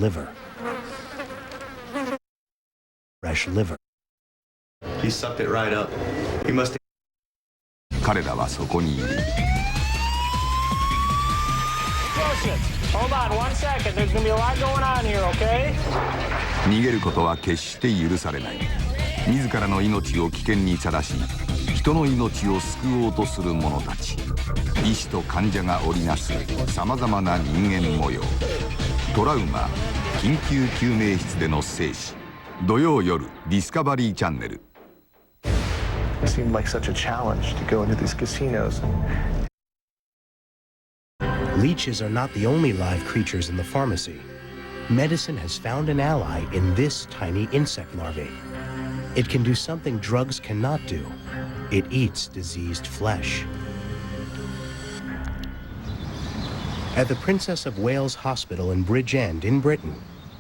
liver. Fresh liver. He sucked it right up. He must. 彼らはそこにいる。Hold on one second. There's gonna be a lot going on here, okay? 逃げることは決して許されない。自らの命を危険にさらし、人の命を救おうとする者たち。医師と患者が織りなすさまざまな人間模様。トラウマ緊急救命室での生死。土曜夜ディスカバリーチャンネル。It seemed like such a challenge to go into these casinos. Leeches are not the only live creatures in the pharmacy. Medicine has found an ally in this tiny insect larvae. It can do something drugs cannot do. It eats diseased flesh. At the Princess of Wales Hospital in Bridgend in Britain,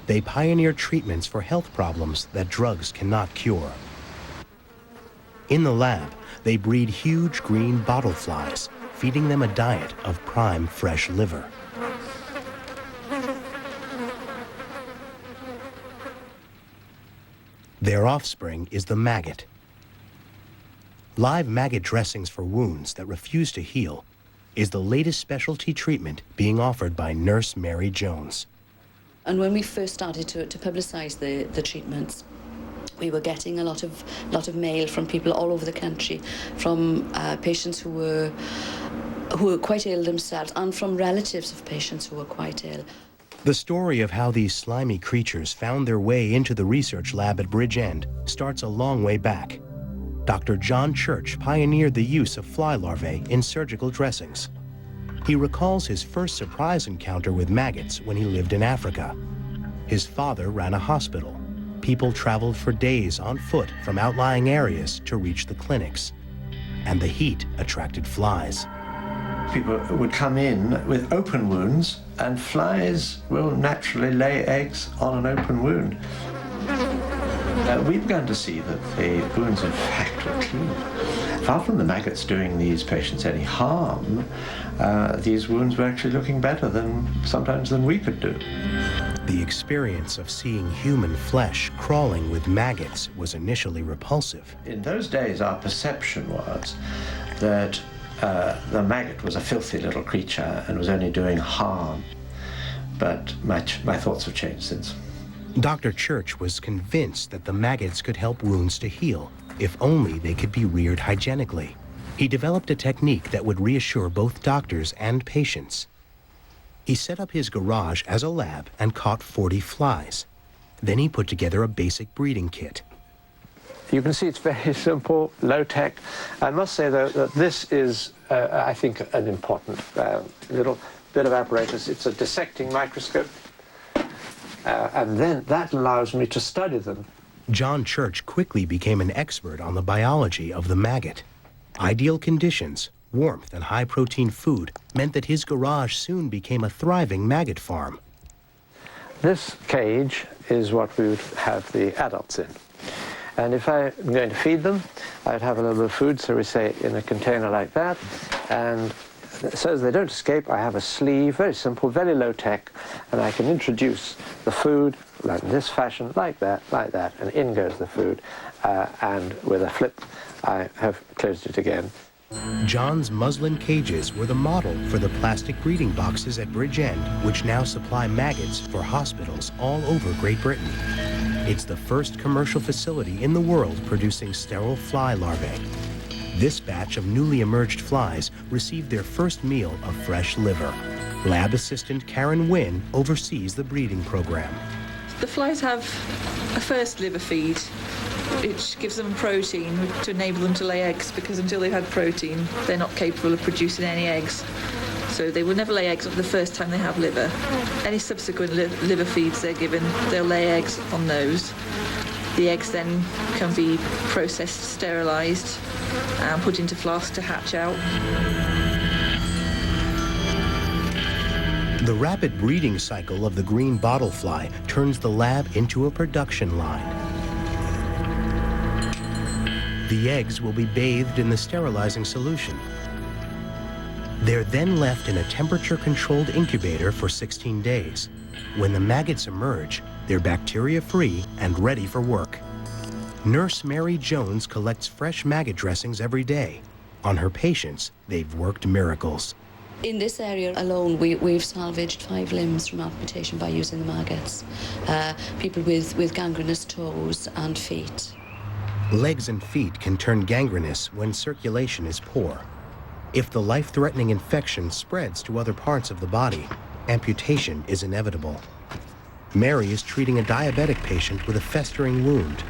they pioneer treatments for health problems that drugs cannot cure. In the lab, they breed huge green bottle flies, feeding them a diet of prime fresh liver. Their offspring is the maggot. Live maggot dressings for wounds that refuse to heal is the latest specialty treatment being offered by Nurse Mary Jones. And when we first started to publicize the treatments, we were getting a lot of mail from people all over the country, from patients who were quite ill themselves, and from relatives of patients who were quite ill. The story of how these slimy creatures found their way into the research lab at Bridgend starts a long way back. Dr. John Church pioneered the use of fly larvae in surgical dressings. He recalls his first surprise encounter with maggots when he lived in Africa. His father ran a hospital. People traveled for days on foot from outlying areas to reach the clinics, and the heat attracted flies. People would come in with open wounds, and flies will naturally lay eggs on an open wound. We began to see that the wounds, in fact, were clean. Far from the maggots doing these patients any harm, these wounds were actually looking better sometimes than we could do. The experience of seeing human flesh crawling with maggots was initially repulsive. In those days, our perception was that the maggot was a filthy little creature and was only doing harm. But my thoughts have changed since. Dr. Church was convinced that the maggots could help wounds to heal, if only they could be reared hygienically. He developed a technique that would reassure both doctors and patients. He set up his garage as a lab and caught 40 flies. Then he put together a basic breeding kit. You can see it's very simple, low-tech. I must say, though, that this is, I think, an important little bit of apparatus. It's a dissecting microscope, and then that allows me to study them. John Church quickly became an expert on the biology of the maggot. Ideal conditions, warmth, and high-protein food meant that his garage soon became a thriving maggot farm. This cage is what we would have the adults in. And if I'm going to feed them, I'd have a little bit of food, so we say in a container like that. And so as they don't escape, I have a sleeve, very simple, very low tech, and I can introduce the food like in this fashion, like that, and in goes the food. And with a flip, I have closed it again. John's muslin cages were the model for the plastic breeding boxes at Bridgend, which now supply maggots for hospitals all over Great Britain. It's the first commercial facility in the world producing sterile fly larvae. This batch of newly emerged flies received their first meal of fresh liver. Lab assistant Karen Wynn oversees the breeding program. The flies have a first liver feed, which gives them protein to enable them to lay eggs, because until they've had protein, they're not capable of producing any eggs. So they will never lay eggs the first time they have liver. Any subsequent liver feeds they're given, they'll lay eggs on those. The eggs then can be processed, sterilised, and put into flasks to hatch out. The rapid breeding cycle of the green bottlefly turns the lab into a production line. The eggs will be bathed in the sterilizing solution. They're then left in a temperature-controlled incubator for 16 days. When the maggots emerge, they're bacteria-free and ready for work. Nurse Mary Jones collects fresh maggot dressings every day. On her patients, they've worked miracles. In this area alone, we've salvaged 5 limbs from amputation by using the maggots. People with gangrenous toes and feet. Legs and feet can turn gangrenous when circulation is poor. If the life-threatening infection spreads to other parts of the body, amputation is inevitable. Mary is treating a diabetic patient with a festering wound.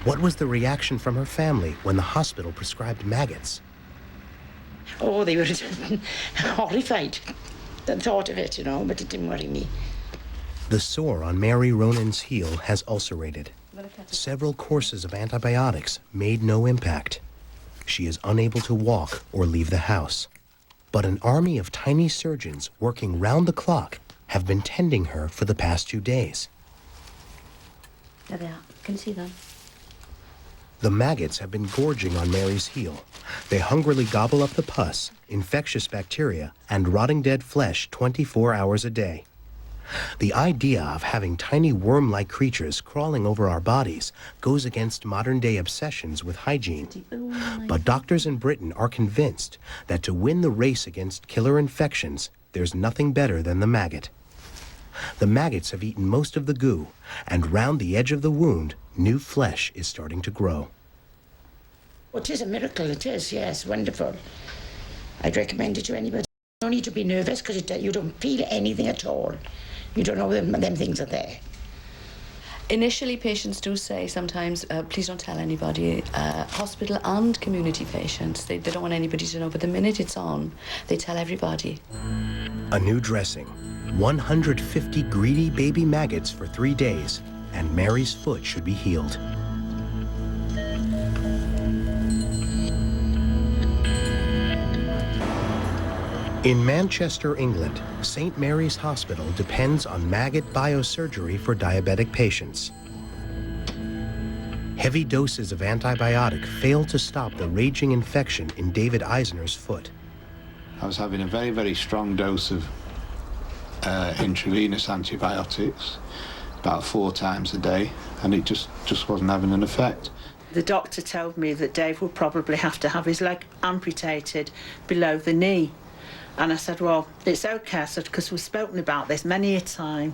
What was the reaction from her family when the hospital prescribed maggots? Oh, they were horrified. The thought of it, but it didn't worry me. The sore on Mary Ronan's heel has ulcerated. Several courses of antibiotics made no impact. She is unable to walk or leave the house. But an army of tiny surgeons working round the clock have been tending her for the past 2 days. There they are. Can you see them? The maggots have been gorging on Mary's heel. They hungrily gobble up the pus, infectious bacteria, and rotting dead flesh 24 hours a day. The idea of having tiny worm-like creatures crawling over our bodies goes against modern-day obsessions with hygiene. But doctors in Britain are convinced that to win the race against killer infections, there's nothing better than the maggot. The maggots have eaten most of the goo, and round the edge of the wound, new flesh is starting to grow. Well, it is a miracle, it is, yes, wonderful. I'd recommend it to anybody. You don't need to be nervous because you don't feel anything at all. You don't know them things are there. Initially, patients do say sometimes, please don't tell anybody. Hospital and community patients, they don't want anybody to know, but the minute it's on, they tell everybody. A new dressing, 150 greedy baby maggots for 3 days, and Mary's foot should be healed. In Manchester, England, St. Mary's Hospital depends on maggot biosurgery for diabetic patients. Heavy doses of antibiotic fail to stop the raging infection in David Eisner's foot. I was having a very, very strong dose of intravenous antibiotics about 4 times a day, and it just wasn't having an effect. The doctor told me that Dave would probably have to have his leg amputated below the knee. And I said, well, it's okay, I said, because we've spoken about this many a time.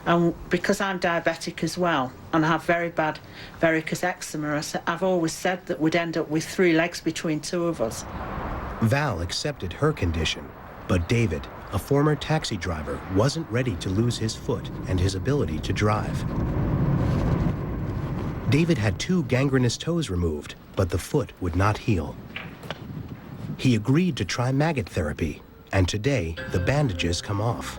And because I'm diabetic as well, and I have very bad varicose eczema, I've always said that we'd end up with 3 legs between 2 of us. Val accepted her condition, but David, a former taxi driver, wasn't ready to lose his foot and his ability to drive. David had 2 gangrenous toes removed, but the foot would not heal. He agreed to try maggot therapy, and today the bandages come off.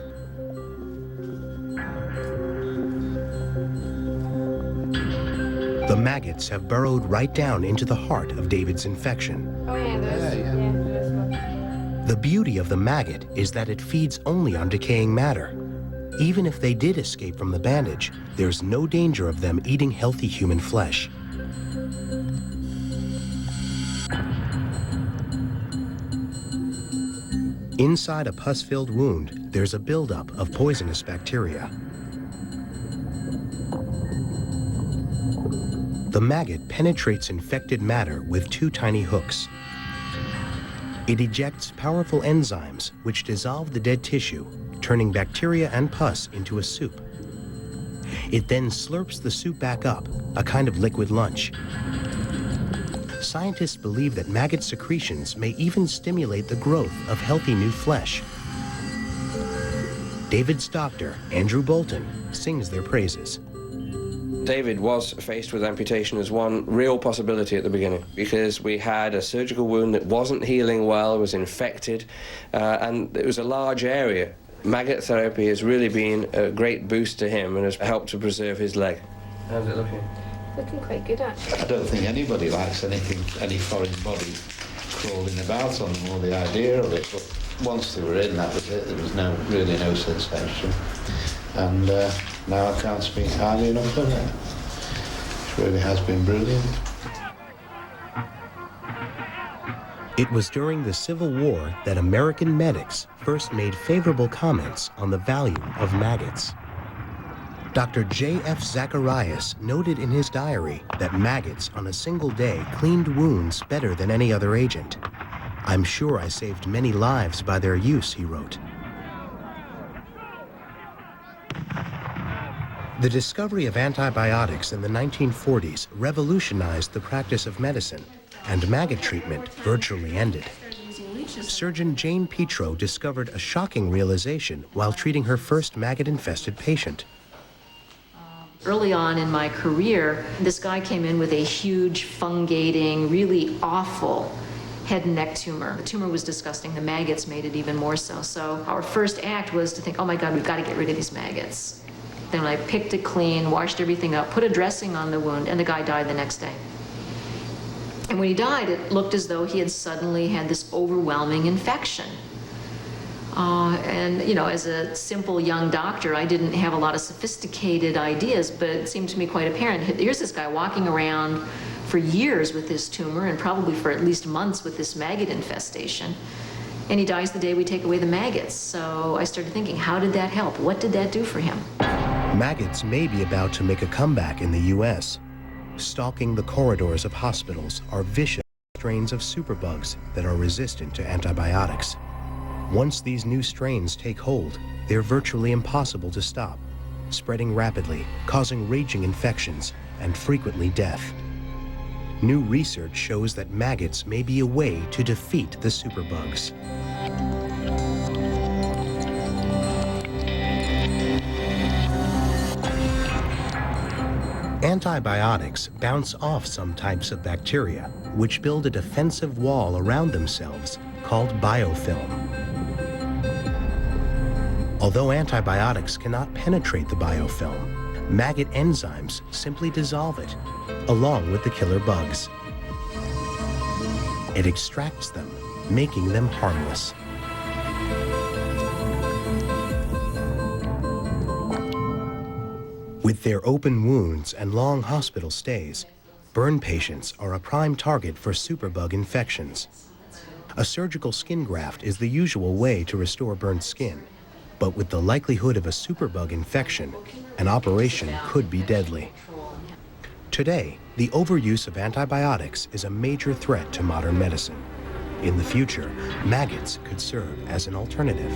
The maggots have burrowed right down into the heart of David's infection. The beauty of the maggot is that it feeds only on decaying matter. Even if they did escape from the bandage, there's no danger of them eating healthy human flesh. Inside a pus-filled wound, there's a buildup of poisonous bacteria. The maggot penetrates infected matter with 2 tiny hooks. It ejects powerful enzymes which dissolve the dead tissue, turning bacteria and pus into a soup. It then slurps the soup back up, a kind of liquid lunch. Scientists believe that maggot secretions may even stimulate the growth of healthy new flesh. David's doctor, Andrew Bolton, sings their praises. David was faced with amputation as one real possibility at the beginning because we had a surgical wound that wasn't healing well, was infected, and it was a large area. Maggot therapy has really been a great boost to him and has helped to preserve his leg. How's it looking? Looking quite good, actually. I don't think anybody likes any foreign body crawling about on them, or the idea of it, but once they were in, that was it. There was really no sensation. And now I can't speak highly enough of it. It really has been brilliant. It was during the Civil War that American medics first made favorable comments on the value of maggots. Dr. J.F. Zacharias noted in his diary that maggots on a single day cleaned wounds better than any other agent. "I'm sure I saved many lives by their use," he wrote. The discovery of antibiotics in the 1940s revolutionized the practice of medicine, and maggot treatment virtually ended. Surgeon Jane Petro discovered a shocking realization while treating her first maggot-infested patient. Early on in my career, this guy came in with a huge, fungating, really awful head and neck tumor. The tumor was disgusting. The maggots made it even more so. So our first act was to think, oh my God, we've got to get rid of these maggots. Then I picked it clean, washed everything up, put a dressing on the wound, and the guy died the next day. And when he died, it looked as though he had suddenly had this overwhelming infection. And, you know, as a simple young doctor, I didn't have a lot of sophisticated ideas, but it seemed to me quite apparent. Here's this guy walking around for years with this tumor and probably for at least months with this maggot infestation. And he dies the day we take away the maggots. So I started thinking, how did that help? What did that do for him? Maggots may be about to make a comeback in the U.S. Stalking the corridors of hospitals are vicious strains of superbugs that are resistant to antibiotics. Once these new strains take hold, they're virtually impossible to stop, spreading rapidly, causing raging infections, and frequently death. New research shows that maggots may be a way to defeat the superbugs. Antibiotics bounce off some types of bacteria, which build a defensive wall around themselves called biofilm. Although antibiotics cannot penetrate the biofilm, maggot enzymes simply dissolve it, along with the killer bugs. It extracts them, making them harmless. With their open wounds and long hospital stays, burn patients are a prime target for superbug infections. A surgical skin graft is the usual way to restore burnt skin, but with the likelihood of a superbug infection, an operation could be deadly. Today, the overuse of antibiotics is a major threat to modern medicine. In the future, maggots could serve as an alternative.